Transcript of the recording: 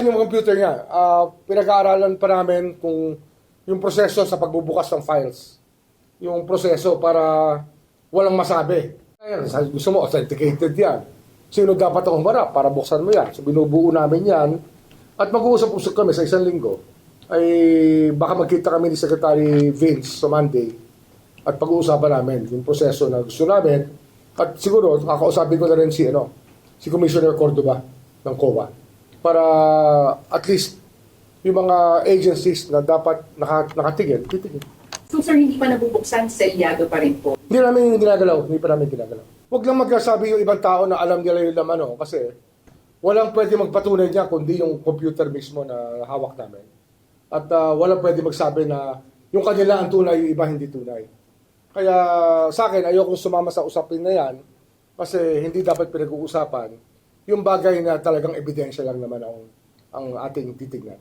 Yung computer niya, pinag-aaralan pa namin kung yung proseso sa pagbubukas ng files. Yung proseso para walang masabi. Ayan, gusto mo, authenticated yan. Sino dapat ang humarap para buksan mo yan? So binubuo namin yan. At mag-uusap-usap kami sa isang linggo. Ay baka magkita kami ni Secretary Vince sa Monday. At pag-uusapan namin yung proseso na gusto namin. At siguro, kakausapin ko na rin si Commissioner Cordoba ng COA. Para at least yung mga agencies na dapat nakatigil, titigil. So sir, hindi pa nabubuksan, selyado pa rin po? Hindi namin ginagalaw, hindi pa namin ginagalaw. Huwag lang magkasabi yung ibang tao na alam nila yung laman, kasi walang pwede magpatunay niya kundi yung computer mismo na hawak namin. At walang pwede magsabi na yung kanila ang tunay, yung iba hindi tunay. Kaya sa akin, ayokong sumama sa usapin na yan kasi hindi dapat pinag-uusapan yung bagay na talagang ebidensya lang naman ang ating titignan.